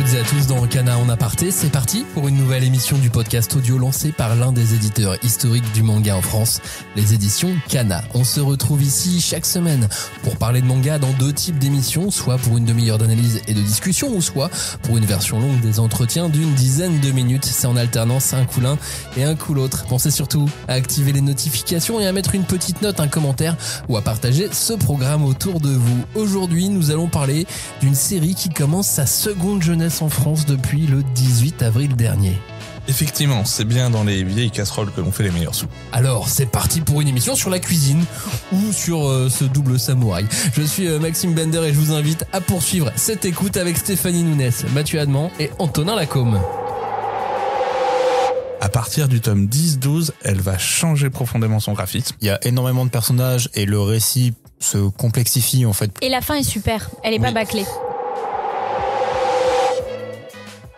toutes et à tous dans Kana en aparté, c'est parti pour une nouvelle émission du podcast audio lancé par l'un des éditeurs historiques du manga en France, les éditions Kana. On se retrouve ici chaque semaine pour parler de manga dans deux types d'émissions, soit pour une demi-heure d'analyse et de discussion, ou soit pour une version longue des entretiens d'une dizaine de minutes. C'est en alternance, un coup l'un et un coup l'autre. Pensez surtout à activer les notifications et à mettre une petite note, un commentaire ou à partager ce programme autour de vous. Aujourd'hui, nous allons parler d'une série qui commence sa seconde jeunesse en France depuis le 18 avril dernier. Effectivement, c'est bien dans les vieilles casseroles que l'on fait les meilleurs sous. Alors, c'est parti pour une émission sur la cuisine ou sur ce double samouraï. Je suis Maxime Bender et je vous invite à poursuivre cette écoute avec Stéphanie Nounès, Mathieu Adman et Antonin Lacombe. À partir du tome 10-12, elle va changer profondément son graphisme. Il y a énormément de personnages et le récit se complexifie en fait. Et la fin est super, elle est pas bâclée.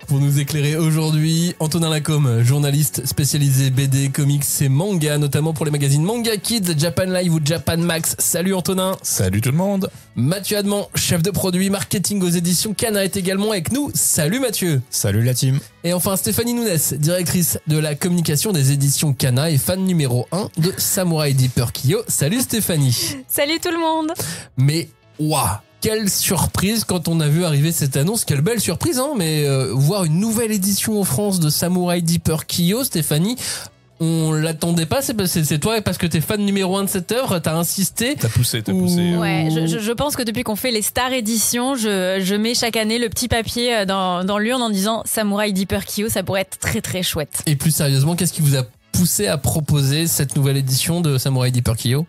Pour nous éclairer aujourd'hui, Antonin Lacombe, journaliste spécialisé BD, comics et manga, notamment pour les magazines Manga Kids, Japan Live ou Japan Max. Salut Antonin. Salut tout le monde. Mathieu Adman, chef de produit marketing aux éditions Kana, est également avec nous. Salut Mathieu. Salut la team. Et enfin Stéphanie Nounès, directrice de la communication des éditions Kana et fan numéro 1 de Samurai Deeper Kyo. Salut Stéphanie. Salut tout le monde. Mais waouh, quelle surprise quand on a vu arriver cette annonce. Quelle belle surprise, hein. Mais voir une nouvelle édition en France de Samurai Deeper Kyo, Stéphanie, on l'attendait pas. C'est toi parce que t'es fan numéro 1 de cette œuvre, t'as insisté. T'as poussé. Ouais, je pense que depuis qu'on fait les Star Editions, je mets chaque année le petit papier dans l'urne en disant Samurai Deeper Kyo, ça pourrait être très très chouette. Et plus sérieusement, qu'est-ce qui vous a poussé à proposer cette nouvelle édition de Samurai Deeper Kyo ?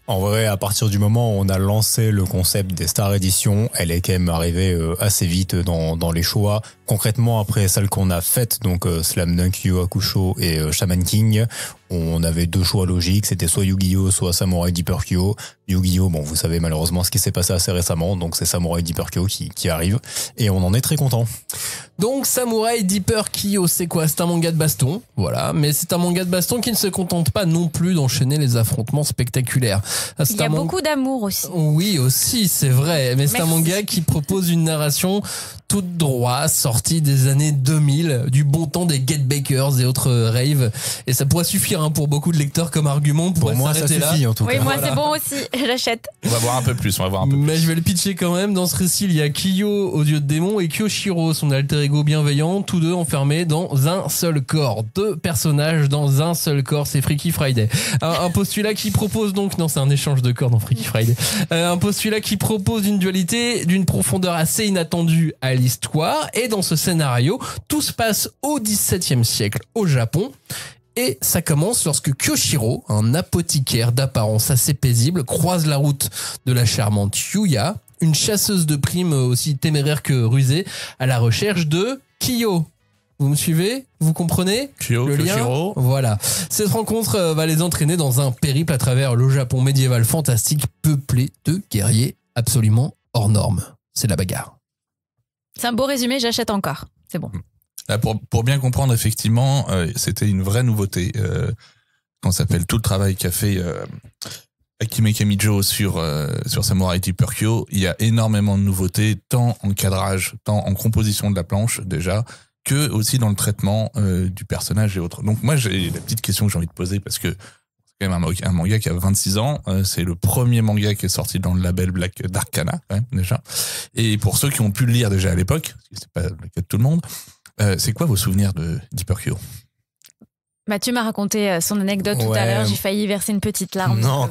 En vrai, à partir du moment où on a lancé le concept des Star Editions, elle est quand même arrivée assez vite dans les choix. Concrètement, après celle qu'on a faite, donc Slam Dunk Yu Hakusho et Shaman King, on avait deux choix logiques, c'était soit Yu-Gi-Oh, soit Samurai Deeper Kyo. Yu-Gi-Oh, bon, vous savez malheureusement ce qui s'est passé assez récemment, donc c'est Samurai Deeper Kyo qui arrive, et on en est très content. Donc Samurai Deeper Kyo, c'est quoi ? C'est un manga de baston, voilà, mais c'est un manga de baston qui ne se contente pas non plus d'enchaîner les affrontements spectaculaires. Il y a beaucoup d'amour aussi. Oui, aussi, c'est vrai, mais c'est un manga qui propose une narration toute droite, sortie des années 2000, du bon temps des Get Bakers et autres raves, et ça pourrait suffire pour beaucoup de lecteurs comme argument pour moi ça suffit en tout cas. Oui, moi c'est bon aussi, j'achète. On va voir un peu plus, Mais je vais le pitcher quand même. Dans ce récit, il y a Kiyo aux yeux de démon et Kyoshiro, son alter ego bienveillant, tous deux enfermés dans un seul corps. Deux personnages dans un seul corps, c'est Freaky Friday. Un postulat qui propose donc, non, c'est un échange de corps dans Freaky Friday. Un postulat qui propose une dualité d'une profondeur assez inattendue à l'histoire, et dans ce scénario, tout se passe au XVIIe siècle au Japon. Et ça commence lorsque Kyoshiro, un apothicaire d'apparence assez paisible, croise la route de la charmante Yuya, une chasseuse de primes aussi téméraire que rusée, à la recherche de Kiyo. Vous me suivez ? Vous comprenez le lien ? Kyoshiro. Voilà. Cette rencontre va les entraîner dans un périple à travers le Japon médiéval fantastique, peuplé de guerriers absolument hors normes. C'est la bagarre. C'est un beau résumé, j'achète encore. C'est bon. Là, pour bien comprendre, effectivement, c'était une vraie nouveauté. Qu'on s'appelle tout le travail qu'a fait Akime Kamijo sur Samurai Deeper Kyo. Il y a énormément de nouveautés, tant en cadrage, tant en composition de la planche déjà, que aussi dans le traitement du personnage et autres. Donc moi, j'ai la petite question que j'ai envie de poser, parce que c'est quand même un manga qui a 26 ans. C'est le premier manga qui est sorti dans le label Black d'Arcana, quand même, déjà. Et pour ceux qui ont pu le lire déjà à l'époque, parce que c'est pas le cas de tout le monde, c'est quoi vos souvenirs de Deeper Kyo ? Mathieu m'a raconté son anecdote tout à l'heure, j'ai failli verser une petite larme. Non,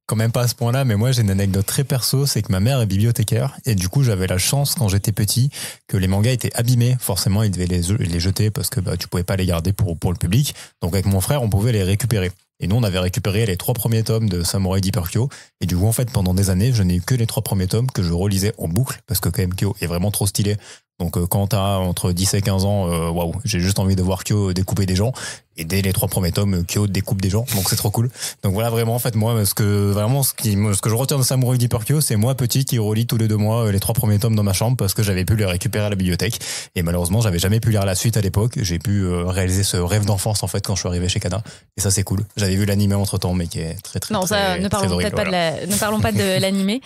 quand même pas à ce point-là, mais moi j'ai une anecdote très perso, c'est que ma mère est bibliothécaire, et du coup j'avais la chance quand j'étais petit que les mangas étaient abîmés, forcément ils devaient les jeter parce que tu pouvais pas les garder pour le public, donc avec mon frère on pouvait les récupérer. Et nous, on avait récupéré les 3 premiers tomes de Samurai Deeper Kyo. Et du coup, en fait, pendant des années, je n'ai eu que les 3 premiers tomes que je relisais en boucle, parce que quand même, Kyo est vraiment trop stylé. Donc, quand t'as entre 10 et 15 ans, waouh, j'ai juste envie de voir Kyo découper des gens. Et dès les 3 premiers tomes, Kyo découpe des gens, donc c'est trop cool. Donc voilà, vraiment, en fait, moi, ce que je retiens de Samurai Deeper Kyo, c'est moi petit qui relis tous les 2 mois les 3 premiers tomes dans ma chambre parce que j'avais pu les récupérer à la bibliothèque. Et malheureusement, j'avais jamais pu lire la suite à l'époque. J'ai pu réaliser ce rêve d'enfance en fait quand je suis arrivé chez Kana. Et ça, c'est cool. J'avais vu l'animé entre temps, mais qui est très très. Non, très, ça, ne parlons horrible, peut-être pas ne parlons pas de l'animé.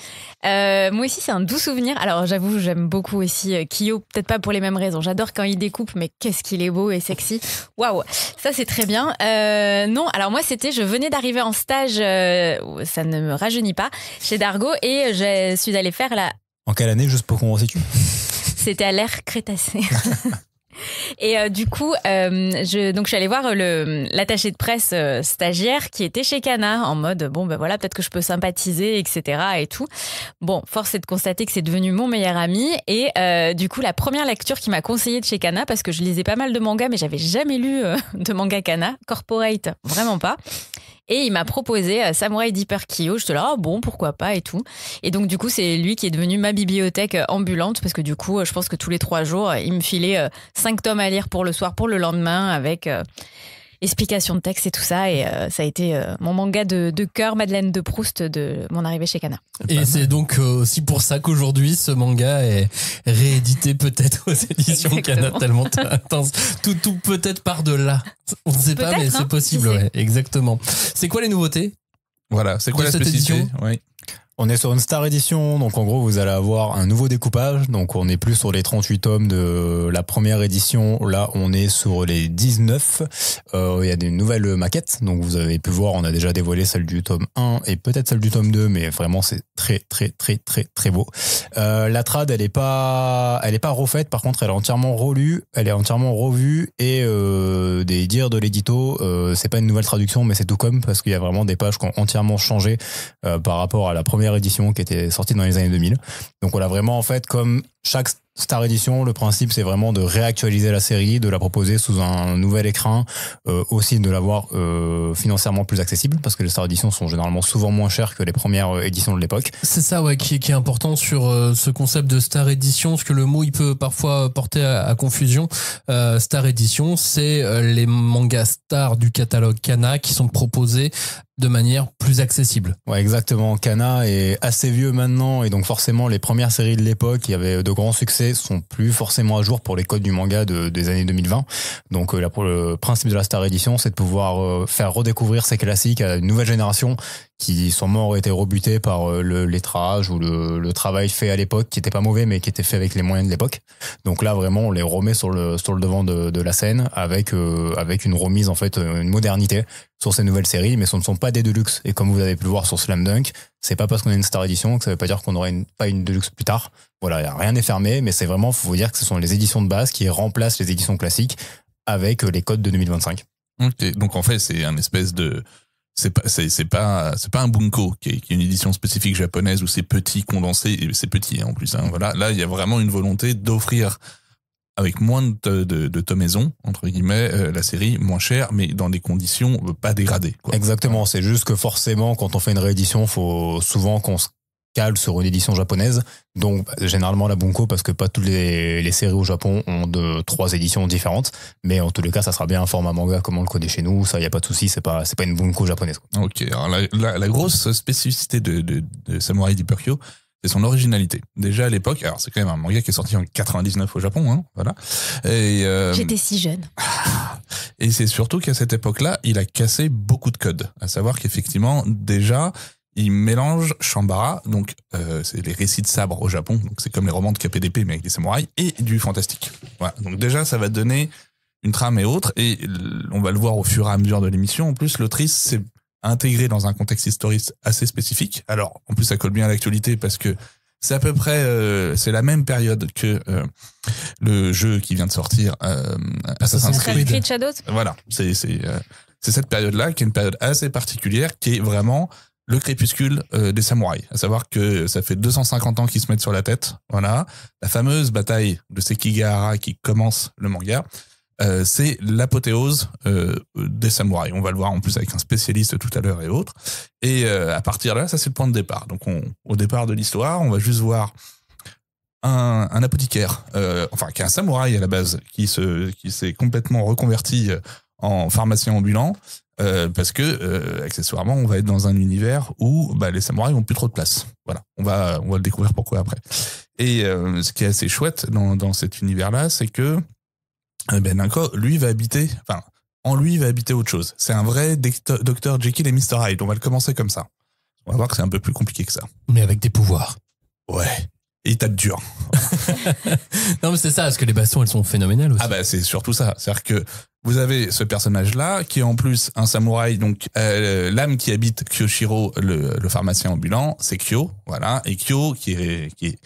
Moi aussi, c'est un doux souvenir. Alors, j'avoue, j'aime beaucoup aussi Kyo, peut-être pas pour les mêmes raisons. J'adore quand il découpe, mais qu'est-ce qu'il est beau et sexy. Waouh, ça c'est très bien. Non, alors moi je venais d'arriver en stage, ça ne me rajeunit pas, chez Dargo et je suis allée faire En quelle année, juste pour qu'on resitue? C'était à l'ère Crétacé. Et du coup, je suis allée voir l'attaché de presse stagiaire qui était chez Kana en mode bon ben voilà, peut-être que je peux sympathiser, etc. et tout. Bon, force est de constater que c'est devenu mon meilleur ami et du coup la première lecture qu'il m'a conseillée de chez Kana, parce que je lisais pas mal de mangas mais j'avais jamais lu de manga Kana, corporate vraiment pas. Et il m'a proposé Samurai Deeper Kyo. Je te dis, bon, pourquoi pas et tout. Et donc, du coup, c'est lui qui est devenu ma bibliothèque ambulante parce que du coup, je pense que tous les 3 jours, il me filait 5 tomes à lire pour le soir, pour le lendemain avec explication de texte et tout ça. Et ça a été mon manga de cœur, Madeleine de Proust, de mon arrivée chez Kana. Et c'est donc aussi pour ça qu'aujourd'hui, ce manga est réédité peut-être aux éditions Kana, tellement intense. Tout peut-être par de là. On ne sait pas, mais c'est possible. Ouais, exactement. C'est quoi les nouveautés? Voilà, c'est quoi la cette spécificité? édition? Oui. On est sur une Star Edition, donc en gros vous allez avoir un nouveau découpage, donc on est plus sur les 38 tomes de la première édition, là on est sur les 19, il y a des nouvelles maquettes, donc vous avez pu voir, on a déjà dévoilé celle du tome 1 et peut-être celle du tome 2, mais vraiment c'est très très très très très beau. La trad elle est pas refaite, par contre elle est entièrement relue, elle est entièrement revue et des dires de l'édito, c'est pas une nouvelle traduction mais c'est tout comme, parce qu'il y a vraiment des pages qui ont entièrement changé par rapport à la première édition qui était sortie dans les années 2000. Donc on a vraiment en fait, comme chaque Star Edition, le principe c'est vraiment de réactualiser la série, de la proposer sous un nouvel écrin, aussi de l'avoir financièrement plus accessible, parce que les Star Editions sont généralement souvent moins chères que les premières éditions de l'époque. C'est ça, ouais, qui est important sur ce concept de Star Edition, parce que le mot il peut parfois porter à confusion. Star Edition, c'est les mangas stars du catalogue Kana qui sont proposés de manière plus accessible. Ouais, exactement. Kana est assez vieux maintenant et donc forcément les premières séries de l'époque qui avaient de grands succès sont plus forcément à jour pour les codes du manga des années 2020. Donc là, pour le principe de la Star Edition, c'est de pouvoir faire redécouvrir ces classiques à une nouvelle génération qui sûrement auraient été rebutés par le lettrage ou le travail fait à l'époque, qui était pas mauvais mais qui était fait avec les moyens de l'époque. Donc là vraiment on les remet sur le devant de la scène avec une remise, en fait, une modernité sur ces nouvelles séries, mais ce ne sont pas des deluxe. Et comme vous avez pu le voir sur Slam Dunk, c'est pas parce qu'on a une Star Edition que ça veut pas dire qu'on aura pas une deluxe plus tard. Voilà, rien n'est fermé, mais c'est vraiment, faut vous dire que ce sont les éditions de base qui remplacent les éditions classiques avec les codes de 2025. Ok, donc en fait c'est un espèce de c'est pas un bunko qui est une édition spécifique japonaise où c'est petit, condensé, et c'est petit en plus. Voilà, là il y a vraiment une volonté d'offrir avec moins de tomaisons, entre guillemets, la série moins chère, mais dans des conditions pas dégradées, quoi. Exactement, c'est juste que forcément, quand on fait une réédition, faut souvent qu'on se cale sur une édition japonaise, donc généralement la bunko, parce que pas toutes les séries au Japon ont 3 éditions différentes, mais en tous les cas, ça sera bien un format manga comme on le connaît chez nous, ça y a pas de souci, c'est pas une bunko japonaise, quoi. Ok, alors la grosse spécificité de Samurai Deeper Kyo, c'est son originalité. Déjà à l'époque, alors c'est quand même un manga qui est sorti en 99 au Japon, voilà. Et j'étais si jeune. Et c'est surtout qu'à cette époque-là, il a cassé beaucoup de codes. À savoir qu'effectivement, déjà, il mélange Shambara, donc c'est les récits de sabre au Japon, donc c'est comme les romans de KPDP mais avec des samouraïs, et du fantastique. Voilà. Donc déjà, ça va donner une trame et autres, et on va le voir au fur et à mesure de l'émission. En plus, l'autrice s'est intégrée dans un contexte historique assez spécifique. Alors, en plus, ça colle bien à l'actualité parce que c'est à peu près, c'est la même période que le jeu qui vient de sortir, Assassin's Creed Shadows. Voilà, c'est cette période-là qui est une période assez particulière, qui est vraiment le crépuscule des samouraïs. À savoir que ça fait 250 ans qu'ils se mettent sur la tête. Voilà, la fameuse bataille de Sekigahara qui commence le manga. C'est l'apothéose des samouraïs. On va le voir en plus avec un spécialiste tout à l'heure et autres. Et à partir de là, ça c'est le point de départ. Donc au départ de l'histoire, on va juste voir un apothicaire, qui est un samouraï à la base, qui s'est complètement reconverti en pharmacien ambulant. Parce que accessoirement on va être dans un univers où les samouraïs ont plus trop de place. Voilà, on va le découvrir pourquoi après. Et ce qui est assez chouette dans cet univers-là, c'est que Nanko, lui, va habiter, en lui va habiter autre chose. C'est un vrai Dr Jekyll et Mr Hyde. On va le commencer comme ça. On va voir que c'est un peu plus compliqué que ça. Mais avec des pouvoirs. Ouais. Et il tape dur. Non, mais c'est ça, parce que les bastons, elles sont phénoménales aussi. C'est surtout ça. C'est-à-dire que vous avez ce personnage-là, qui est en plus un samouraï, donc l'âme qui habite Kyoshiro, le pharmacien ambulant, c'est Kyo, voilà. Et Kyo, qui est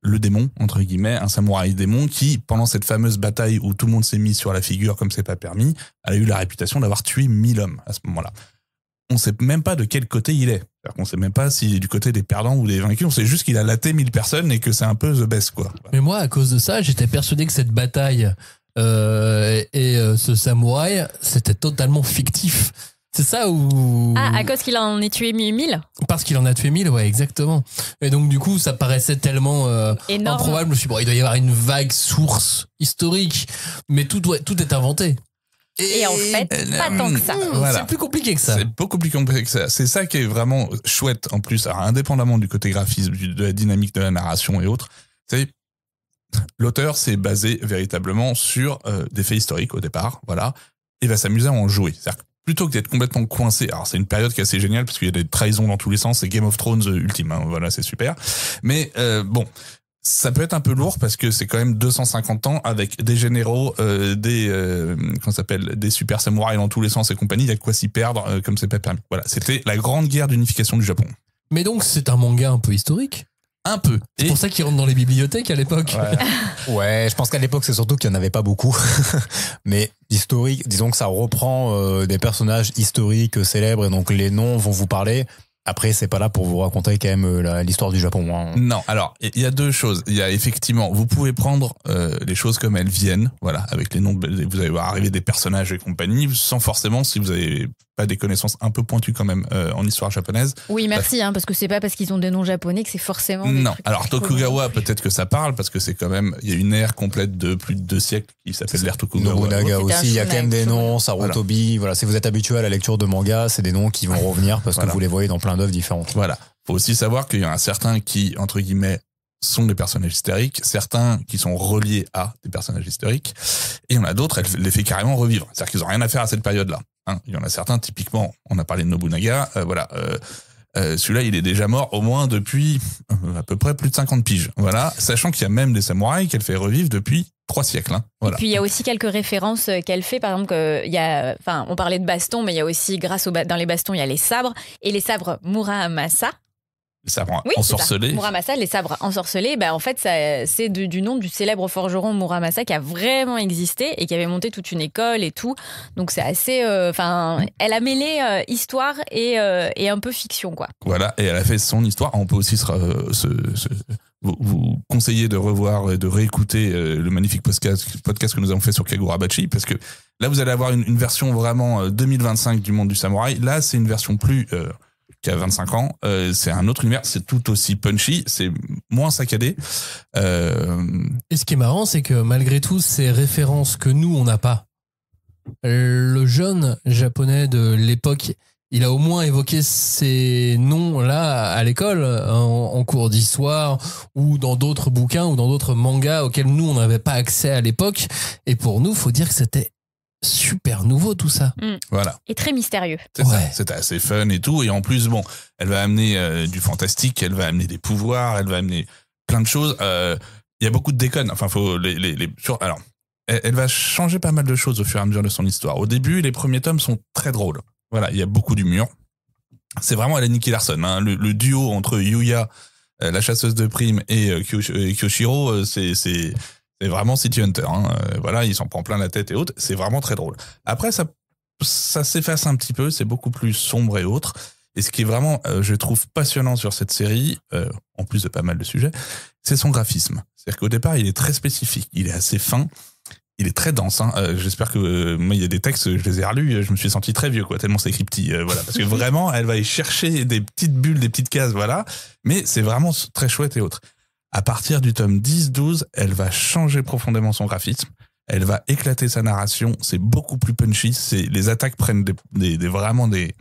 le démon, entre guillemets, un samouraï démon, qui, pendant cette fameuse bataille où tout le monde s'est mis sur la figure comme c'est pas permis, a eu la réputation d'avoir tué 1000 hommes à ce moment-là. On sait même pas de quel côté il est. C'est-à-dire qu'on sait même pas s'il est du côté des perdants ou des vaincus. On sait juste qu'il a laté 1000 personnes et que c'est un peu the best, quoi. Mais moi, à cause de ça, j'étais persuadé que cette bataille ce samouraï, c'était totalement fictif. C'est ça ou... Ah, à cause qu'il en ait tué 1000 ? Parce qu'il en a tué 1000, ouais, exactement. Et donc, du coup, ça paraissait tellement improbable. Je me suis dit, il doit y avoir une vague source historique. Mais tout est inventé. Et en fait, pas tant que ça. Voilà. C'est plus compliqué que ça. C'est beaucoup plus compliqué que ça. C'est ça qui est vraiment chouette en plus, alors, indépendamment du côté graphisme, de la dynamique de la narration et autres. C'est l'auteur s'est basé véritablement sur des faits historiques au départ, voilà, et va s'amuser à en jouer. C'est-à-dire que plutôt que d'être complètement coincé, alors c'est une période qui est assez géniale parce qu'il y a des trahisons dans tous les sens, c'est Game of Thrones ultime, hein, voilà, c'est super. Mais ça peut être un peu lourd parce que c'est quand même 250 ans avec des généraux, des super samouraïs dans tous les sens et compagnie. Il y a de quoi s'y perdre comme c'est pas permis. Voilà, c'était la grande guerre d'unification du Japon. Mais donc c'est un manga un peu historique. Un peu. C'est pour ça qu'il rentre dans les bibliothèques à l'époque. Ouais, je pense qu'à l'époque c'est surtout qu'il n'y en avait pas beaucoup. Mais historique, disons que ça reprend des personnages historiques célèbres et donc les noms vont vous parler. Après, c'est pas là pour vous raconter quand même l'histoire du Japon. Hein. Non, alors, il y a deux choses. Il y a effectivement, vous pouvez prendre les choses comme elles viennent, voilà, avec les noms, vous allez voir arriver des personnages et compagnie, sans forcément, si vous avez pas des connaissances un peu pointues quand même en histoire japonaise. Oui, merci, parce que c'est pas parce qu'ils ont des noms japonais que c'est forcément... Non, alors Tokugawa, peut-être que ça parle, parce que c'est quand même, il y a une ère complète de plus de 2 siècles qui s'appelle l'ère Tokugawa. Nobunaga aussi, il y a quand même des noms, Sarutobi, voilà, si vous êtes habitué à la lecture de manga, c'est des noms qui vont revenir parce que vous les voyez dans plein d'œuvres différentes. Voilà. Faut aussi savoir qu'il y en a certains qui, entre guillemets, sont des personnages historiques, certains qui sont reliés à des personnages historiques, et il y en a d'autres, elle les fait carrément revivre. C'est-à-dire qu'ils ont rien à faire à cette période-là. Hein. Il y en a certains, typiquement, on a parlé de Nobunaga, celui-là, il est déjà mort au moins depuis à peu près plus de 50 piges. Voilà. Sachant qu'il y a même des samouraïs qu'elle fait revivre depuis 3 siècles. Hein. Voilà. Et puis il y a aussi quelques réfences qu'elle fait. Par exemple, on parlait de bastons, mais il y a aussi, dans les bastons, il y a les sabres. Et les sabres Muramasa. Les sabres ensorcelés. Muramasa, les sabres ensorcelés, en fait, c'est du nom du célèbre forgeron Muramasa qui a vraiment existé et qui avait monté toute une école et tout. Donc c'est assez... elle a mêlé histoire et un peu fiction, quoi. Voilà, et elle a fait son histoire. On peut aussi vous conseiller de revoir et de réécouter le magnifique podcast que nous avons fait sur Kagurabachi, parce que là, vous allez avoir une version vraiment 2025 du monde du samouraï. Là, c'est une version plus... qui a 25 ans, c'est un autre univers, c'est tout aussi punchy, c'est moins saccadé. Et ce qui est marrant, c'est que malgré tout, ces références que nous, on n'a pas, le jeune japonais de l'époque, il a au moins évoqué ces noms-là à l'école, en cours d'histoire, ou dans d'autres bouquins, ou dans d'autres mangas auxquels nous, on n'avait pas accès à l'époque. Et pour nous, faut dire que c'était super nouveau tout ça. Voilà. Et très mystérieux. C'est ça, c'était assez fun et tout. Et en plus, elle va amener du fantastique, elle va amener des pouvoirs, elle va amener plein de choses. Il y a beaucoup de déconnes. Enfin, alors, elle va changer pas mal de choses au fur et à mesure de son histoire. Au début, les premiers tomes sont très drôles. Voilà, il y a beaucoup d'humour. C'est vraiment à la Nicky Larson. Hein. Le duo entre Yuya, la chasseuse de primes, et Kyoshiro, c'est vraiment City Hunter. Hein. Voilà, il s'en prend plein la tête et autres. C'est vraiment très drôle. Après, ça s'efface un petit peu. C'est beaucoup plus sombre et autres. Et ce qui est vraiment, je trouve, passionnant sur cette série, en plus de pas mal de sujets, c'est son graphisme. C'est-à-dire qu'au départ, il est très spécifique. Il est assez fin. Il est très dense. Hein. J'espère que moi, il y a des textes, je les ai relus, je me suis senti très vieux, quoi, tellement c'est écrit petit. Voilà, parce que vraiment, elle va y chercher des petites bulles, des petites cases, voilà. Mais c'est vraiment très chouette et autres. À partir du tome 10-12, elle va changer profondément son graphisme. Elle va éclater sa narration. C'est beaucoup plus punchy. Les attaques prennent vraiment des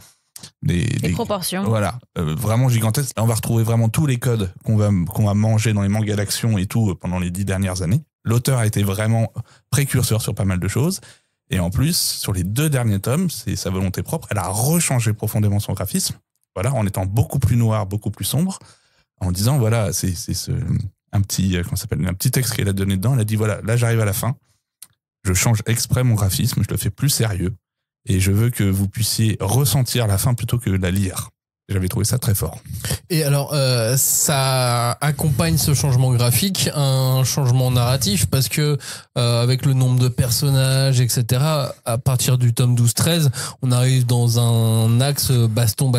proportions. Voilà, vraiment gigantesques. Là, on va retrouver vraiment tous les codes qu'on va manger dans les mangas d'action et tout pendant les 10 dernières années. L'auteur a été vraiment précurseur sur pas mal de choses. Et en plus, sur les 2 derniers tomes, c'est sa volonté propre. Elle a rechangé profondément son graphisme. Voilà, en étant beaucoup plus noir, beaucoup plus sombre. En disant, voilà, c'est un petit texte qu'elle a donné dedans. Elle a dit, voilà, là, j'arrive à la fin. Je change exprès mon graphisme. Je le fais plus sérieux. Et je veux que vous puissiez ressentir la fin plutôt que la lire. J'avais trouvé ça très fort. Et alors, ça accompagne ce changement graphique un changement narratif parce que avec le nombre de personnages, etc., à partir du tome 12-13, on arrive dans un axe baston.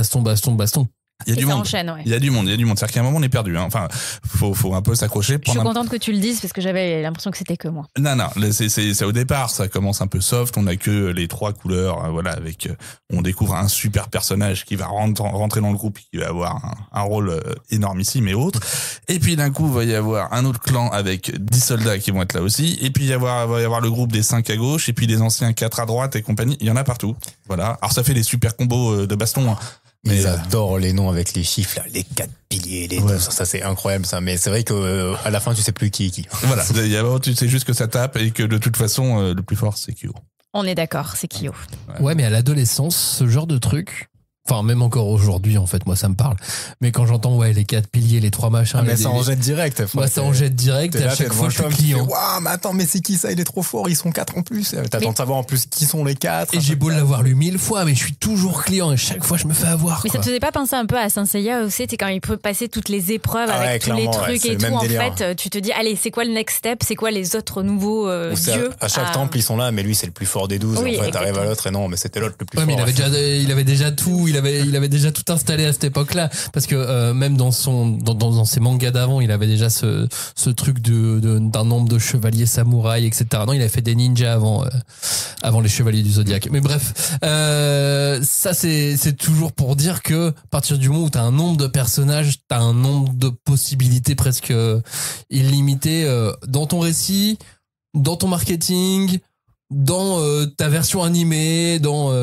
Il y a du monde. Enchaîne, ouais. Il y a du monde. C'est-à-dire qu'à un moment, on est perdu. Hein. Enfin, faut un peu s'accrocher. Je suis contente que tu le dises parce que j'avais l'impression que c'était que moi. Non, c'est au départ. Ça commence un peu soft. On a que les 3 couleurs. Voilà, on découvre un super personnage qui va rentrer dans le groupe, qui va avoir un rôle énormissime et autres. Et puis d'un coup, il va y avoir un autre clan avec 10 soldats qui vont être là aussi. Et puis va y avoir le groupe des 5 à gauche et puis les anciens 4 à droite et compagnie. Il y en a partout. Voilà. Alors ça fait des super combos de baston. Hein. Ils adorent les noms avec les chiffres, là, les 4 piliers, ça c'est incroyable ça. Mais c'est vrai que à la fin tu sais plus qui est qui. Voilà, tu sais juste que ça tape et que de toute façon le plus fort c'est Kyo. On est d'accord, c'est Kyo. Ouais, mais à l'adolescence, ce genre de truc, enfin même encore aujourd'hui en fait, moi ça me parle. Mais quand j'entends les 4 piliers, les 3 machins, mais ça en jette direct. Moi ça en jette direct. Et à chaque fois je suis client. Waouh, mais attends, mais c'est qui ça? Il est trop fort. Ils sont 4 en plus. T'attends de savoir en plus qui sont les 4. Et j'ai beau l'avoir lu 1000 fois, mais je suis toujours client et chaque fois je me fais avoir. Mais ça te faisait pas penser un peu à Saint Seiya aussi? C'est quand il peut passer toutes les épreuves avec tous les trucs et tout. En fait, tu te dis, allez, c'est quoi le next step? C'est quoi les autres nouveaux dieux? À chaque temple ils sont là, mais lui c'est le plus fort des 12. Oui, en fait, t'arrives à l'autre et non, mais c'était l'autre le plus fort. Mais il avait déjà tout. Il avait déjà tout installé à cette époque-là, parce que même dans ses mangas d'avant, il avait déjà ce truc d'un nombre de chevaliers samouraïs, etc. Non, il avait fait des ninjas avant les chevaliers du Zodiaque. Mais bref, ça c'est toujours pour dire que à partir du moment où t'as un nombre de personnages, t'as un nombre de possibilités presque illimité dans ton récit, dans ton marketing, dans ta version animée,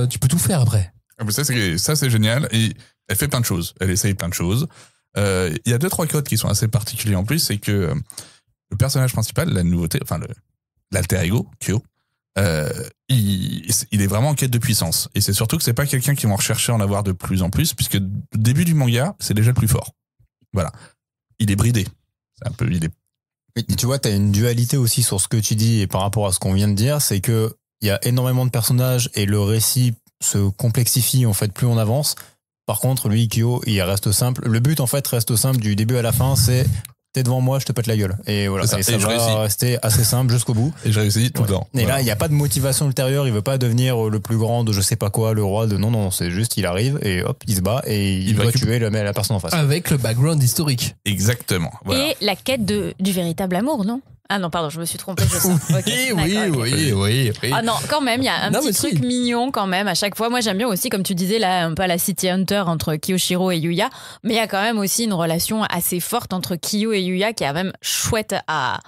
tu peux tout faire après. Ça c'est génial et elle fait plein de choses. Elle essaye plein de choses. Il y a 2-3 codes qui sont assez particuliers en plus, c'est que le personnage principal, la nouveauté, enfin l'alter ego, Kyo, il est vraiment en quête de puissance. Et c'est surtout que c'est pas quelqu'un qui va en rechercher en avoir de plus en plus, puisque au début du manga, c'est déjà le plus fort. Voilà. Il est bridé. Mais tu vois, t'as une dualité aussi sur ce que tu dis et par rapport à ce qu'on vient de dire, c'est que il y a énormément de personnages et le récit se complexifie en fait plus on avance. Par contre, lui, Kyo, il reste simple. Le but en fait reste simple du début à la fin, c'est t'es devant moi, je te pète la gueule. Et voilà, ça va rester assez simple jusqu'au bout. Et je réussis tout le temps. Et là, il n'y a pas de motivation ultérieure, il veut pas devenir le plus grand de je sais pas quoi, le roi de non, c'est juste il arrive et hop, il se bat et il doit tuer la personne en face. Avec le background historique. Exactement. Voilà. Et la quête du véritable amour, non? Ah non, pardon, je me suis trompée, je sens. Okay, oui. Ah non, quand même, il y a un petit truc mignon quand même à chaque fois. Moi, j'aime bien aussi, comme tu disais, là, un peu à la City Hunter entre Kiyoshiro et Yuya. Mais il y a quand même aussi une relation assez forte entre Kiyo et Yuya qui est même chouette à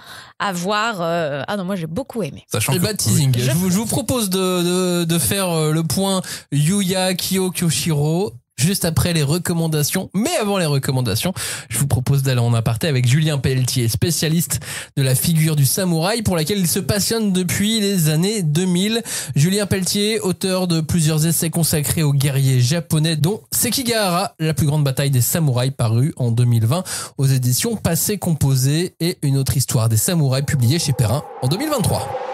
voir. Ah non, moi, j'ai beaucoup aimé. Teasing. Je vous propose de faire le point Yuya, Kiyo, Kiyoshiro juste après les recommandations. Mais avant les recommandations, je vous propose d'aller en aparté avec Julien Pelletier, spécialiste de la figure du samouraï pour laquelle il se passionne depuis les années 2000. Julien Pelletier, auteur de plusieurs essais consacrés aux guerriers japonais, dont Sekigahara, la plus grande bataille des samouraïs, paru en 2020 aux éditions Passé Composé, et une autre histoire des samouraïs publiée chez Perrin en 2023.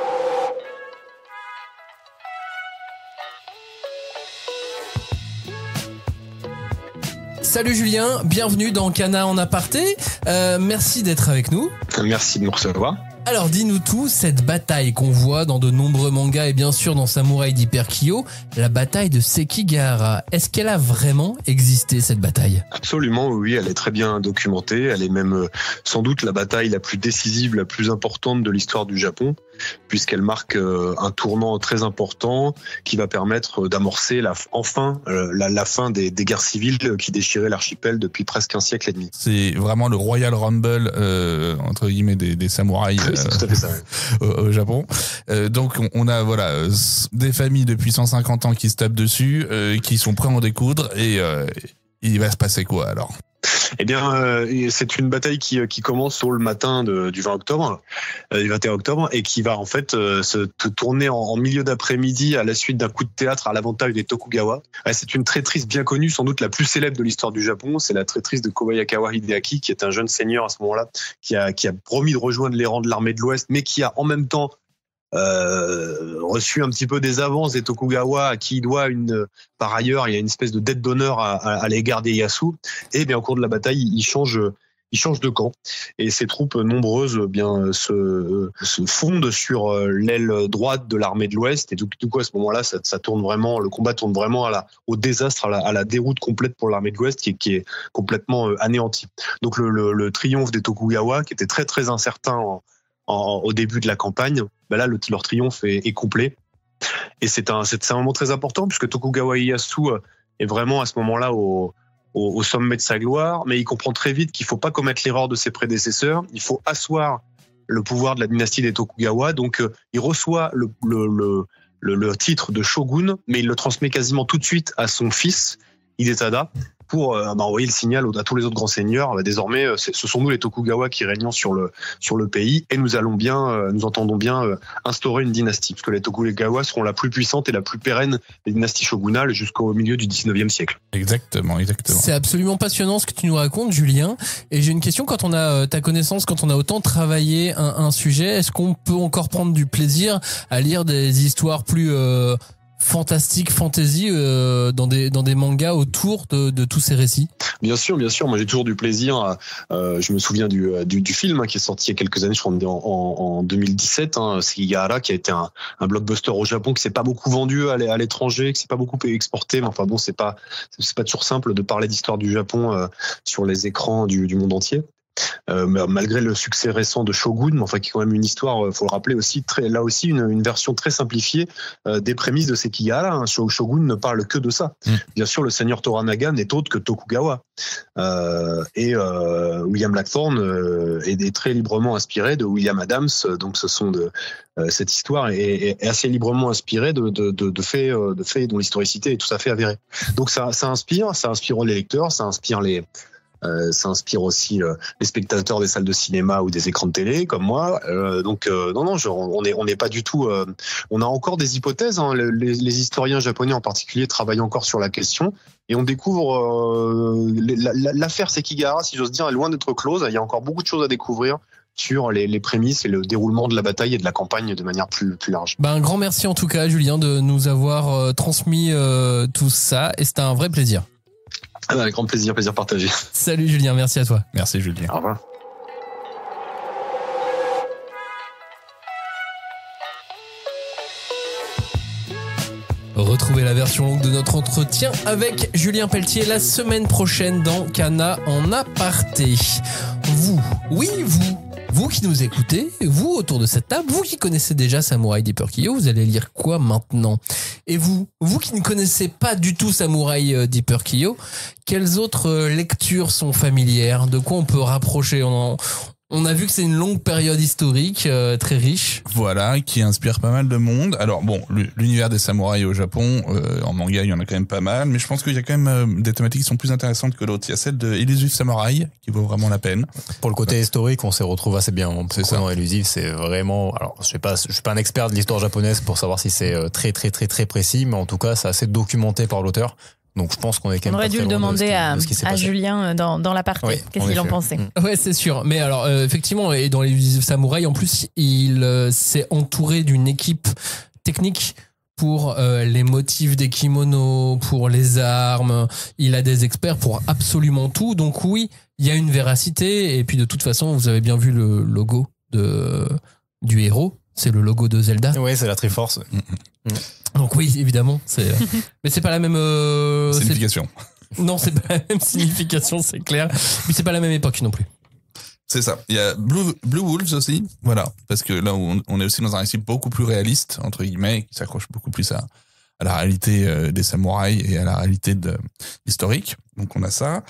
Salut Julien, bienvenue dans Kana en aparté. Merci d'être avec nous. Merci de nous recevoir. Alors dis-nous tout, cette bataille qu'on voit dans de nombreux mangas et bien sûr dans Samouraï d'Hyper Kyo, la bataille de Sekigahara, est-ce qu'elle a vraiment existé cette bataille? Absolument, oui, elle est très bien documentée, elle est même sans doute la bataille la plus décisive, la plus importante de l'histoire du Japon. puisqu'elle marque un tournant très important qui va permettre d'amorcer enfin la fin des guerres civiles qui déchiraient l'archipel depuis presque un siècle et demi. C'est vraiment le Royal Rumble entre guillemets des samouraïs C'est tout à fait ça. Au Japon. Donc on a des familles depuis 150 ans qui se tapent dessus, qui sont prêts à en découdre et il va se passer quoi alors? Eh bien, c'est une bataille qui commence sur le matin du 20 octobre, du 21 octobre, et qui va en fait se tourner en milieu d'après-midi à la suite d'un coup de théâtre à l'avantage des Tokugawa. C'est une traîtrise bien connue, sans doute la plus célèbre de l'histoire du Japon. C'est la traîtrise de Kobayakawa Hideaki, qui est un jeune seigneur à ce moment-là, qui a promis de rejoindre les rangs de l'armée de l'Ouest, mais qui a en même temps reçu un petit peu des avances des Tokugawa à qui il doit par ailleurs, il y a une espèce de dette d'honneur à l'égard des Ieyasu. Et bien, au cours de la bataille, il change de camp. Et ses troupes nombreuses se fondent sur l'aile droite de l'armée de l'Ouest. Et du coup, à ce moment-là, ça tourne vraiment, le combat tourne vraiment au désastre, à la déroute complète pour l'armée de l'Ouest qui est complètement anéantie. Donc, le triomphe des Tokugawa, qui était très, très incertain au début de la campagne, là, leur triomphe est complet. Et c'est un moment très important puisque Tokugawa Ieyasu est vraiment à ce moment-là au sommet de sa gloire, mais il comprend très vite qu'il ne faut pas commettre l'erreur de ses prédécesseurs. Il faut asseoir le pouvoir de la dynastie des Tokugawa. Donc, il reçoit le titre de shogun, mais il le transmet quasiment tout de suite à son fils, Hidetada, pour envoyer le signal à tous les autres grands seigneurs. Désormais, ce sont nous les Tokugawa qui régnons sur le pays et nous entendons bien instaurer une dynastie, parce que les Tokugawa seront la plus puissante et la plus pérenne des dynasties shogunales jusqu'au milieu du 19e siècle. Exactement. C'est absolument passionnant ce que tu nous racontes, Julien. Et j'ai une question, quand on a ta connaissance, quand on a autant travaillé un sujet, est-ce qu'on peut encore prendre du plaisir à lire des histoires plus fantastique, fantasy dans des mangas autour de tous ces récits? Bien sûr. Moi, j'ai toujours du plaisir. Je me souviens du film qui est sorti il y a quelques années, je crois en 2017. Sekigahara, qui a été un blockbuster au Japon, qui s'est pas beaucoup vendu à l'étranger, qui s'est pas beaucoup exporté. Mais enfin bon, c'est pas toujours simple de parler d'histoire du Japon sur les écrans du monde entier. Malgré le succès récent de Shogun, enfin qui est quand même une histoire, faut le rappeler aussi, là aussi une version très simplifiée des prémices de Sekigahara. Shogun ne parle que de ça. Bien sûr, le seigneur Toranaga n'est autre que Tokugawa. William Blackthorne est très librement inspiré de William Adams. Donc, ce sont cette histoire est assez librement inspirée de faits dont l'historicité est tout à fait avérée. Donc, ça inspire les lecteurs, ça inspire aussi les spectateurs des salles de cinéma ou des écrans de télé comme moi. On n'est pas du tout. On a encore des hypothèses. Les historiens japonais en particulier travaillent encore sur la question et on découvre l'affaire Sekigahara, si j'ose dire, est loin d'être close. Il y a encore beaucoup de choses à découvrir sur les prémices et le déroulement de la bataille et de la campagne de manière plus large. Un grand merci en tout cas, Julien, de nous avoir transmis tout ça, et c'était un vrai plaisir. Avec grand plaisir partagé. Salut Julien, merci à toi. Merci Julien. Au revoir. Retrouvez la version longue de notre entretien avec Julien Pelletier la semaine prochaine dans Kana en aparté. Vous qui nous écoutez, vous autour de cette table, vous qui connaissez déjà Samurai Deeper Kyo, vous allez lire quoi maintenant? Et vous qui ne connaissez pas du tout Samurai Deeper Kyo, quelles autres lectures sont familières? De quoi on peut rapprocher? On a vu que c'est une longue période historique, très riche. Voilà, qui inspire pas mal de monde. Alors bon, l'univers des samouraïs au Japon, en manga, il y en a quand même pas mal, mais je pense qu'il y a quand même des thématiques qui sont plus intéressantes que d'autres. Il y a celle de Elusive Samurai, qui vaut vraiment la peine. Pour le côté historique, on s'y retrouve assez bien. C'est ça. Elusive, c'est vraiment... Alors, je suis pas un expert de l'histoire japonaise pour savoir si c'est très, très, très, très précis, mais en tout cas, c'est assez documenté par l'auteur. Donc je pense qu'on est quand même. On aurait dû le demander à Julien dans la partie. Oui, qu'est-ce qu'il en pensait? Ouais, c'est sûr. Mais alors effectivement, et dans les samouraïs, en plus, il s'est entouré d'une équipe technique pour les motifs des kimonos, pour les armes. Il a des experts pour absolument tout. Donc oui, il y a une véracité. Et puis de toute façon, vous avez bien vu le logo du héros. C'est le logo de Zelda. Oui, c'est la Triforce. Donc oui, évidemment, mais c'est pas la même signification. Non, c'est pas la même signification, c'est clair. Mais c'est pas la même époque non plus. C'est ça. Il y a Blue Wolves aussi, voilà, parce que là on est aussi dans un récit beaucoup plus réaliste entre guillemets, qui s'accroche beaucoup plus à la réalité des samouraïs et à la réalité historique. Donc on a ça.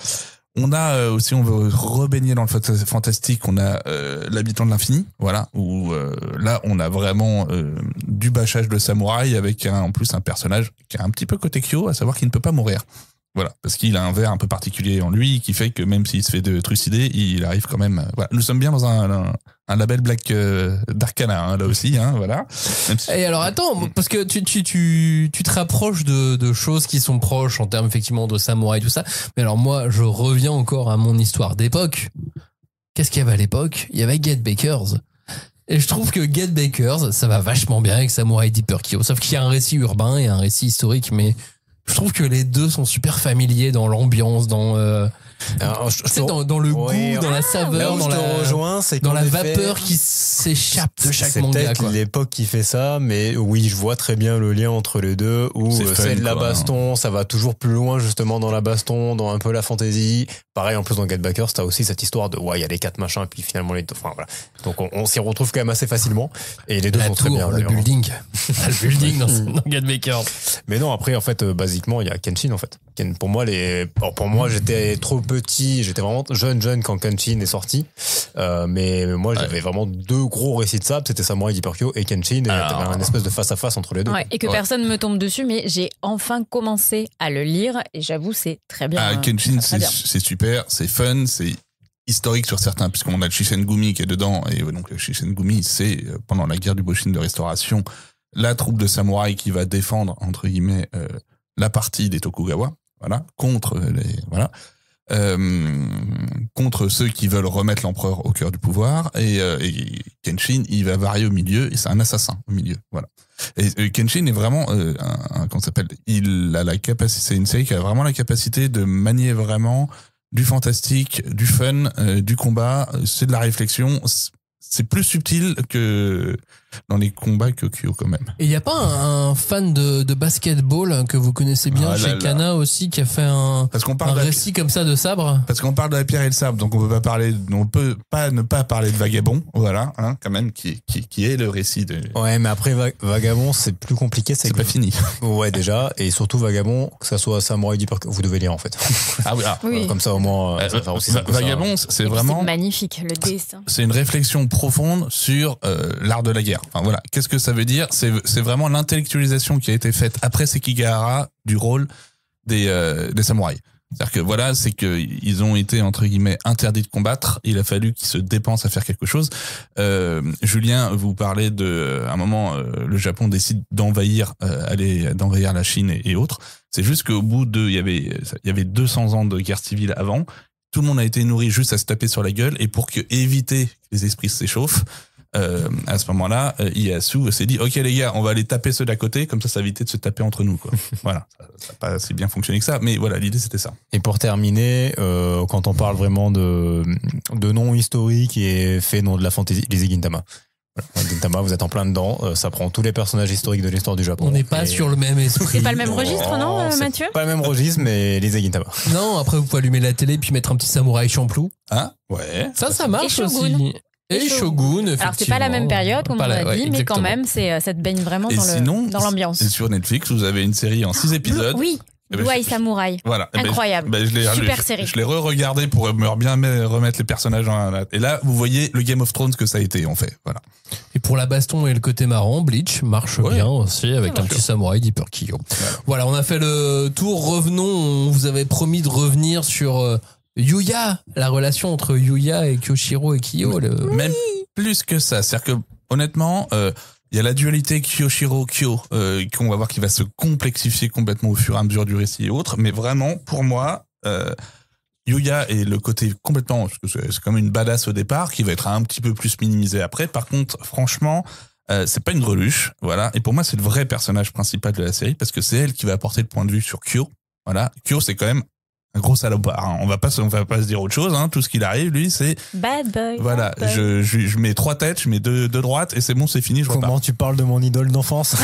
On a aussi, on veut rebaigner dans le fantastique, on a l'habitant de l'infini, voilà, où là on a vraiment du bâchage de samouraï avec en plus un personnage qui a un petit peu côté Kyo, à savoir qu'il ne peut pas mourir. Voilà, parce qu'il a un verre un peu particulier en lui qui fait que même s'il se fait trucider, il arrive quand même. Voilà, nous sommes bien dans un label Black d'Arcana, hein, là aussi, hein, voilà. Même si... Et alors attends, parce que tu te rapproches de choses qui sont proches en termes effectivement de samouraï tout ça. Mais alors moi, je reviens encore à mon histoire d'époque. Qu'est-ce qu'il y avait à l'époque? Il y avait Get Bakers. Et je trouve que Get Bakers, ça va vachement bien avec Samurai Deeper Kyo. Sauf qu'il y a un récit urbain et un récit historique, mais je trouve que les deux sont super familiers dans l'ambiance, dans dans le goût, dans la saveur, dans la vapeur qui s'échappe de chaque manga. C'est peut-être l'époque qui fait ça, mais oui, je vois très bien le lien entre les deux, où c'est de la baston, ça va toujours plus loin justement dans la baston, dans un peu la fantaisie. Pareil, en plus dans Get Bakers, t'as aussi cette histoire de il y a les 4 machins, et puis finalement les deux, enfin voilà. Donc on s'y retrouve quand même assez facilement, et les deux sont très bien. Le building, le building dans Get Bakers. Mais non, après en fait, basiquement, il y a Kenshin en fait. Pour moi, j'étais trop petit, j'étais vraiment jeune quand Kenshin est sorti. Mais moi, j'avais vraiment 2 gros récits de sable, c'était Samurai Deeper Kyo et Kenshin, et il y avait un espèce de face à face entre les deux. Ouais, et que personne me tombe dessus, mais j'ai enfin commencé à le lire, et j'avoue, c'est très bien. Kenshin, c'est super, c'est fun, c'est historique sur certains, puisqu'on a le Shisengumi qui est dedans, et donc le Shisengumi, c'est pendant la guerre du Boshin de restauration, la troupe de samouraïs qui va défendre, entre guillemets, la partie des Tokugawa, voilà, contre ceux qui veulent remettre l'empereur au cœur du pouvoir, et Kenshin, il va varier au milieu, et c'est un assassin au milieu, voilà. Et Kenshin est vraiment comment ça s'appelle, il a la capacité, c'est une série qui a vraiment la capacité de manier vraiment du fantastique, du fun, du combat, c'est de la réflexion, c'est plus subtil que dans les combats que Kyo quand même. Et il n'y a pas un fan de basketball que vous connaissez bien chez Kana aussi, qui a fait un récit comme ça de sabre? Parce qu'on parle de la pierre et le sabre, donc on peut pas ne pas parler de Vagabond, voilà, hein, quand même, qui est le récit de... Ouais, mais après Vagabond, c'est plus compliqué, c'est pas fini. Ouais, déjà, et surtout Vagabond, que ça soit Samurai Deeper, vous devez lire en fait. Oui. Comme ça au moins, ça va faire aussi Vagabond, c'est vraiment... C'est magnifique, le dessin. C'est une réflexion profonde sur l'art de la guerre. Enfin voilà, qu'est-ce que ça veut dire? C'est vraiment l'intellectualisation qui a été faite après Sekigahara du rôle des samouraïs. C'est-à-dire que voilà, c'est que ils ont été entre guillemets interdits de combattre. Il a fallu qu'ils se dépensent à faire quelque chose. Julien, vous parlez à un moment, le Japon décide d'envahir la Chine et autres. C'est juste qu'au bout il y avait 200 ans de guerre civile avant. Tout le monde a été nourri juste à se taper sur la gueule, et pour éviter que les esprits s'échauffent, à ce moment-là, Ieyasu s'est dit, ok les gars, on va aller taper ceux d'à côté, comme ça va éviter de se taper entre nous, quoi. Voilà, ça n'a pas assez bien fonctionné que ça, mais voilà, l'idée c'était ça. Et pour terminer, quand on parle vraiment de noms historiques et fait de la fantaisie, lisez Gintama. Voilà. Gintama, vous êtes en plein dedans, ça prend tous les personnages historiques de l'histoire du Japon. On n'est pas sur le même esprit. C'est pas le même registre, non, Mathieu? Pas le même registre, mais lisez Gintama. Non, après vous pouvez allumer la télé puis mettre un petit samouraï champloo. Ah, ouais. Ça marche aussi. Et Shogun, effectivement. Alors c'est pas la même période, comme on a dit, mais quand même, ça te baigne vraiment dans l'ambiance. Et sur Netflix, vous avez une série en 6 épisodes. Oui. Blue Eye Samurai. Voilà. Incroyable. Super série. Je l'ai re-regardé pour bien remettre les personnages et là, vous voyez le Game of Thrones que ça a été, en fait. Voilà. Et pour la baston et le côté marrant, Bleach marche bien aussi avec un petit samouraï Deeper Kyo. Voilà, on a fait le tour. Revenons. On vous avait promis de revenir sur Yuya, la relation entre Yuya et Kyoshiro et Kyo. Même plus que ça. C'est-à-dire que, honnêtement, il y a la dualité Kyoshiro-Kyo qu'on va voir qui va se complexifier complètement au fur et à mesure du récit et autres. Mais vraiment, pour moi, Yuya est le côté complètement... Parce que c'est comme une badass au départ qui va être un petit peu plus minimisé après. Par contre, franchement, c'est pas une greluche. Voilà. Et pour moi, c'est le vrai personnage principal de la série parce que c'est elle qui va apporter le point de vue sur Kyo. Voilà. Kyo, c'est quand même un gros salopard, hein. On va pas se dire autre chose, hein. Tout ce qu'il arrive, lui, c'est bad boy. Voilà, bad boy. Je mets 3 têtes, je mets deux droites et c'est bon, c'est fini, je repars. Comment tu parles de mon idole d'enfance?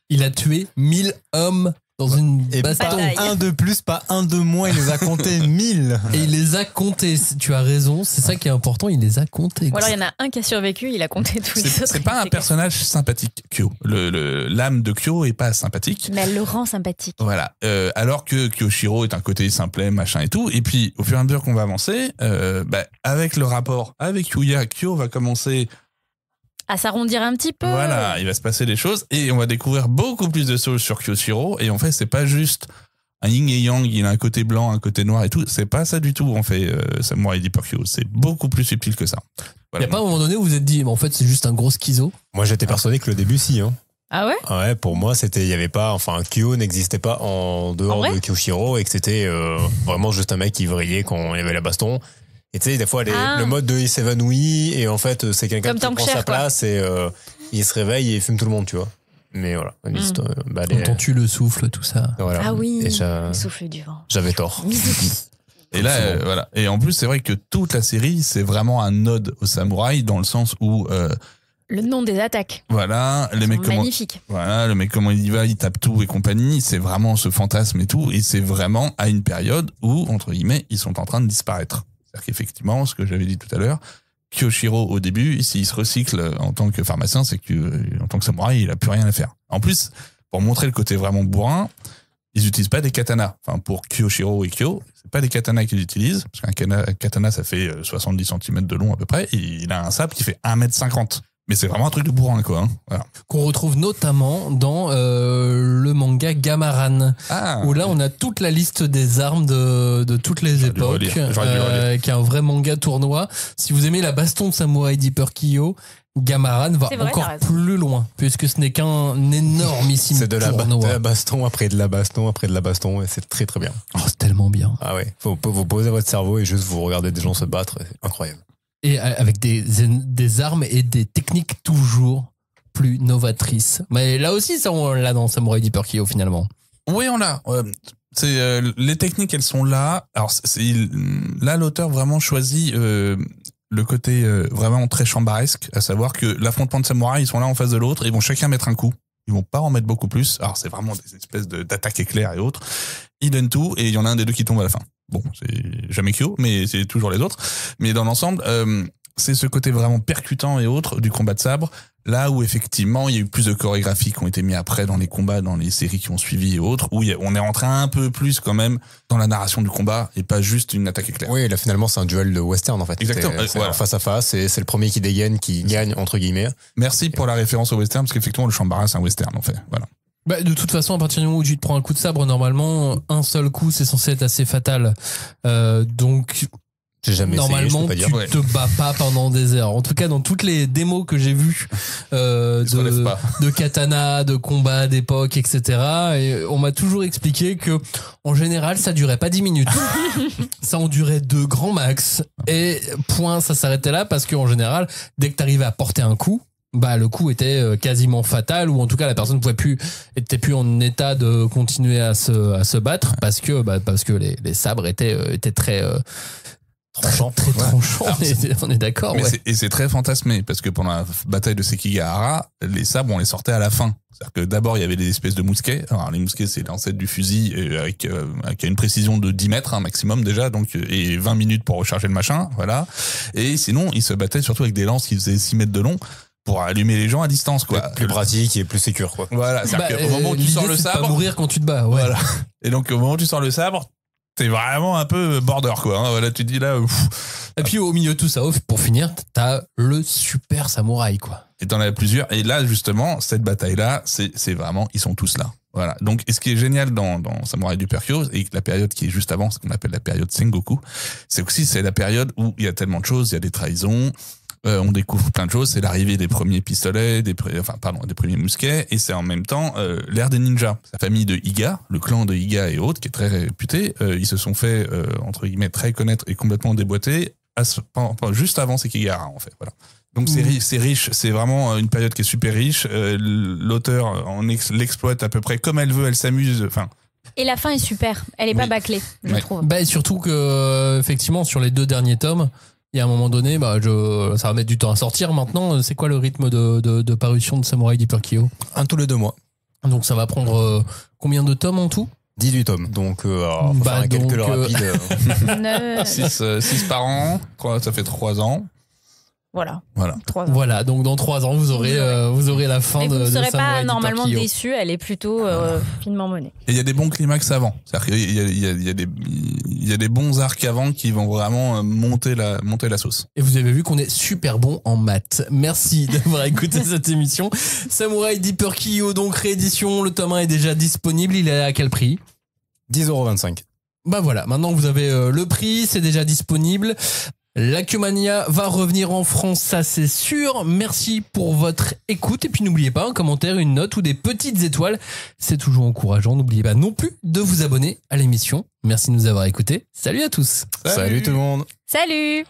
Il a tué 1000 hommes dans une Et baston. pas Bataille. un de plus, pas un de moins, il les a comptés 1000. Et il les a comptés. Tu as raison, c'est ça qui est important, il les a comptés. Ou alors il y en a un qui a survécu, il a compté tous les autres. C'est pas un personnage sympathique, Kyo. L'âme de Kyo est pas sympathique. Mais elle le rend sympathique. Voilà. Alors que Kyoshiro est un côté simplet, machin et tout. Et puis, au fur et à mesure qu'on va avancer, avec le rapport avec Yuya, Kyo va commencer. À s'arrondir un petit peu. Voilà, il va se passer des choses et on va découvrir beaucoup plus de choses sur Kyoshiro. Et en fait, c'est pas juste un yin et yang, il a un côté blanc, un côté noir et tout. C'est pas ça du tout, en fait, Samurai Deeper Kyo. C'est beaucoup plus subtil que ça. Il Voilà. n'y a pas un moment donné où vous vous êtes dit, mais en fait, c'est juste un gros schizo. Moi, j'étais persuadé que le début, si. Hein. Ah ouais? Ouais, pour moi, il y avait pas, enfin, Kyo n'existait pas en dehors En vrai de Kyoshiro et que c'était vraiment juste un mec qui vrillait quand il y avait la baston. Et tu sais, des fois, le mode de il s'évanouit et en fait, c'est quelqu'un Comme qui prend Tankcher, sa quoi. place et il se réveille et il fume tout le monde, tu vois. Mais voilà. Entends-tu le souffle, tout ça. Voilà. Ah oui, Et le souffle du vent. j'avais tort. Mizuki. Et là, voilà. Et en plus, c'est vrai que toute la série, c'est vraiment un ode au samouraï dans le sens où, Le nom des attaques. voilà, les mecs comment, Magnifique. voilà, le mec comment il y va, il tape tout et compagnie. C'est vraiment ce fantasme et tout. Et c'est vraiment à une période où, entre guillemets, ils sont en train de disparaître. C'est-à-dire qu'effectivement, ce que j'avais dit tout à l'heure, Kyoshiro, au début, s'il se recycle en tant que pharmacien, c'est que, en tant que samouraï, il a plus rien à faire. En plus, pour montrer le côté vraiment bourrin, ils utilisent pas des katanas. Enfin, pour Kyoshiro et Kyo, c'est pas des katanas qu'ils utilisent, parce qu'un katana, ça fait 70 cm de long à peu près, et il a un sabre qui fait 1,50 m. Mais c'est vraiment un truc de bourrin, quoi. Hein. Voilà. Qu'on retrouve notamment dans le manga Gamaran. Ah, Où là, on a toute la liste des armes de toutes les J'aurais dû époques, relire. J'aurais dû relire. qui est un vrai manga tournoi. Si vous aimez la baston de Samurai Deeper Kyo, Gamaran va C'est vrai, encore t'as raison. plus loin, puisque ce n'est qu'un énormissime C'est de la tournoi. baston après de la baston après de la baston et c'est très très bien. Oh, c'est tellement bien. Ah ouais. Faut vous poser votre cerveau et juste vous regarder des gens se battre. C'est incroyable. Et avec des armes et des techniques toujours plus novatrices. Mais là aussi, ça, on l'a dans Samurai Deeper Kyo, finalement. oui, on l'a. Les techniques, elles sont là. Alors, là, l'auteur vraiment choisit le côté vraiment très chambaresque, à savoir que l'affrontement de samouraïs, ils sont là en face de l'autre, ils vont chacun mettre un coup. Ils vont pas en mettre beaucoup plus. Alors, c'est vraiment des espèces d'attaques éclairs et autres. Ils donnent tout et il y en a un des deux qui tombe à la fin. Bon, c'est jamais Kyo, mais c'est toujours les autres. Mais dans l'ensemble, c'est ce côté vraiment percutant et autres du combat de sabre. Là où effectivement, il y a eu plus de chorégraphies qui ont été mis après dans les combats, dans les séries qui ont suivi et autres, où on est rentré un peu plus quand même dans la narration du combat et pas juste une attaque éclair. Oui, là finalement c'est un duel de western en fait. Exactement. C'est Voilà. face à face et c'est le premier qui dégaine qui gagne entre guillemets. Merci pour la référence au western, parce qu'effectivement, le Shambara, c'est un western, en fait. Voilà. Bah, de toute façon, à partir du moment où tu te prends un coup de sabre, normalement, un seul coup, c'est censé être assez fatal. Donc, J'ai jamais normalement, essayé, je tu peux pas dire. te bats pas pendant des heures. En tout cas, dans toutes les démos que j'ai vues se relève pas. de katana, de combat d'époque, etc. Et on m'a toujours expliqué que, en général, ça durait pas 10 minutes. Ça en durait 2 grands max. Et point, ça s'arrêtait là parce qu'en général, dès que t'arrivais à porter un coup, bah le coup était quasiment fatal, ou en tout cas la personne était plus en état de continuer à se battre parce que les sabres étaient très Tranchant. très tranchants. Alors, On est d'accord. Mais Ouais. c'est très fantasmé, parce que pendant la bataille de Sekigahara, les sabres, on les sortait à la fin. C'est-à-dire que d'abord, il y avait des espèces de mousquets. Alors, les mousquets, c'est l'ancêtre du fusil, avec une précision de 10 mètres, maximum déjà, donc, et 20 minutes pour recharger le machin, voilà. Et sinon, ils se battaient surtout avec des lances qui faisaient 6 mètres de long, pour allumer les gens à distance, quoi. Plus pratique et plus sécure quoi. Voilà, c'est-à-dire qu'au moment où tu l'idée, sors le c'est de pas sabre, mourir quand tu te bats. Ouais. voilà. Et donc au moment où tu sors le sabre, t'es vraiment un peu border, quoi. Hein. Voilà, tu te dis là, Et puis au milieu de tout ça, pour finir, t'as le super samouraï, quoi. et t'en as plusieurs. Et là, justement, cette bataille-là, c'est vraiment, ils sont tous là. Voilà. Donc, et ce qui est génial dans Samurai Deeper Kyo, et la période qui est juste avant, ce qu'on appelle la période Sengoku, c'est la période où il y a tellement de choses, il y a des trahisons, on découvre plein de choses, c'est l'arrivée des premiers pistolets, des premiers mousquets, et c'est en même temps l'ère des ninjas. La famille de Iga, le clan de Iga et autres, qui est très réputé, ils se sont fait, entre guillemets, très connaître et complètement déboîter juste avant Sekigahara, en fait. Voilà. Donc c'est riche, c'est vraiment une période qui est super riche. L'auteur l'exploite à peu près comme elle veut, elle s'amuse. Enfin, Et la fin est super. Elle est pas Oui. bâclée, je Ouais. trouve. Bah, et surtout que, effectivement, sur les 2 derniers tomes, il y a un moment donné, ça va mettre du temps à sortir maintenant. C'est quoi le rythme de parution de Samurai Deeper Kyo? Un tous les 2 mois. Donc ça va prendre combien de tomes en tout? 18 tomes. Donc, faut faire un calcul rapide. 6 par an, ça fait 3 ans. Voilà. 3 ans. Voilà, donc dans 3 ans, vous aurez la fin Mais de vous ne serez Samurai pas Deeper normalement Kyo. déçu, elle est plutôt finement menée. Et il y a des bons climax avant. C'est-à-dire qu'il y a des bons arcs avant qui vont vraiment monter la sauce. Et vous avez vu qu'on est super bon en maths. Merci d'avoir écouté cette émission. Samurai Deeper Kyo, donc réédition, le tome 1 est déjà disponible. Il est à quel prix? 10,25 €. Bah voilà, maintenant vous avez le prix, c'est déjà disponible. L'Aquamania va revenir en France, ça c'est sûr. Merci pour votre écoute. Et puis n'oubliez pas, un commentaire, une note ou des petites étoiles. C'est toujours encourageant. N'oubliez pas non plus de vous abonner à l'émission. Merci de nous avoir écoutés. Salut à tous. Salut tout le monde. Salut!